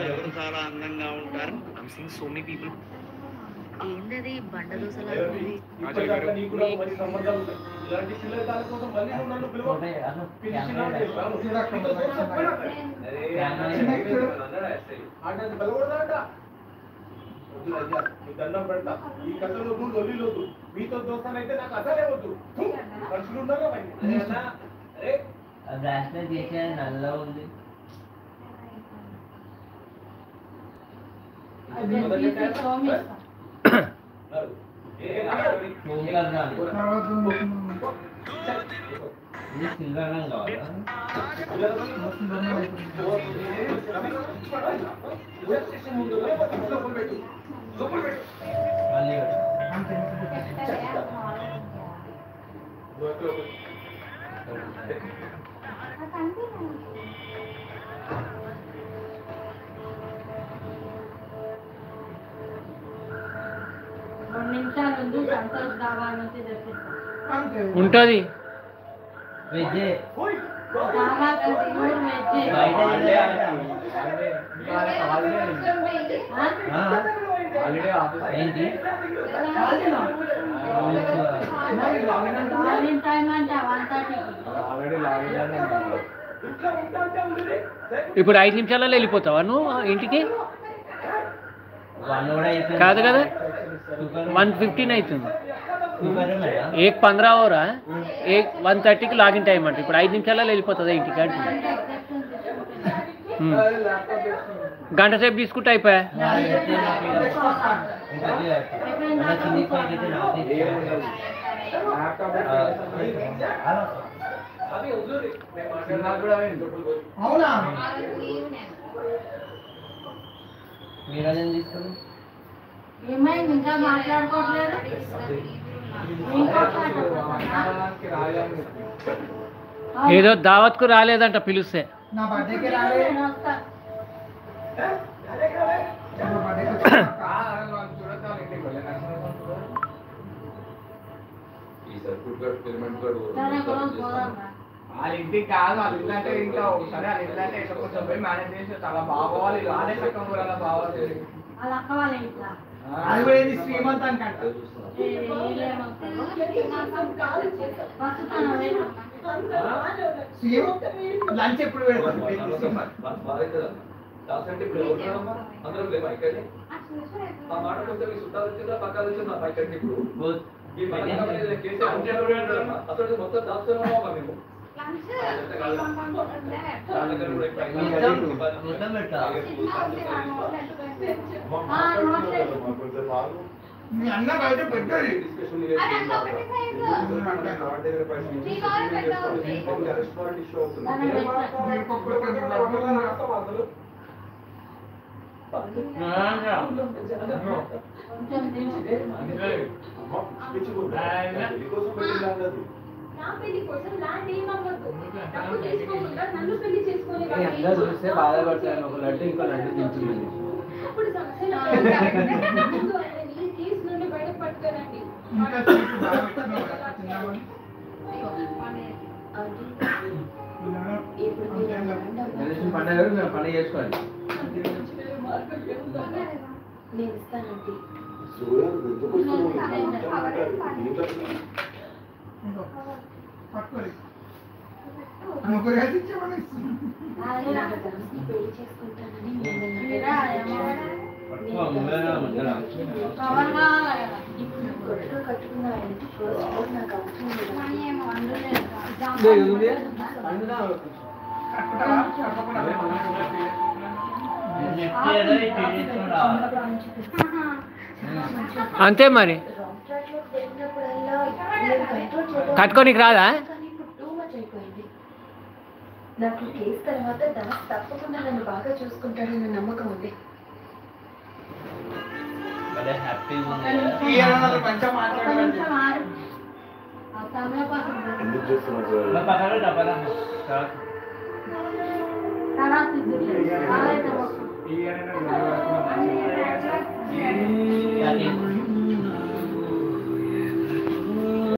ఎవరు చాలా అందంగా ఉంటారు. I'm seeing so many people. ఏందది బండ దోసలా ఉంది. దండం పెడతా ఈ కథలో లొల్లిలోదు మీతో దోస్తానైతే నాకు అసలే వద్దు మనుషులు ఉన్నారా బ్రాస్లెట్ చేసే నల్ల ఉంది ఇది సిల్వర్ రంగు కావాలా మళ్ళీ ఉంటుంది వెజ్ ఏంటి ఇప్పుడు 5 నిమిషాలలో వెళ్ళిపోతావా నువ్వు ఇంటికి? కాదు కదా 1:15 అవుతుంది. 1:15 అవరా 1:30కి లాగిన్ టైం అంటే ఇప్పుడు 5 నిమిషాలలో వెళ్ళిపోతుందా ఇంటికి అంటే గంట సేపు తీసుకుంటే అయిపోయా. మీరేం తీసుకుని ఇంకా మాట్లాడుకోవట్లేదు. ఏదో దావత్కు రాలేదంట పిలిస్తే. నా బర్త్డేకి రాలే వాళ్ళ ఇంటికి కాదు వాళ్ళ ఇల్లు అంటే ఇంకా ఒకసారి వాళ్ళ ఇల్లు అంటే ఎక్కడ కొంచెం పోయి మేనేజ్ చేసి చాలా బాగోవాలి వాళ్ళే చక్కగా కూడా అలా బాగోవాలి. అది కూడా ఏంది శ్రీమంతానికి అంట లంచ్ ఎప్పుడు పెడతారు? మీ అన్న బయట పెట్టాలి చూస్తే బాధపడతాను. ఒక లడ్డు ఇంకో లడ్డు తింటుంది. పండుగ మేము పండుగ చేసుకోవాలి. పట్టుకోవాలి ముగ్గురు కలిసి ఇచ్చేవాళ్ళు అంతే మరి కట్టుకోనికి రాదా? నాకు కేసు తర్వాత దాస్ తప్పకుండా నన్ను బాగా చూసుకుంటాడన్న నమ్మకం ఉంది. తర్వాత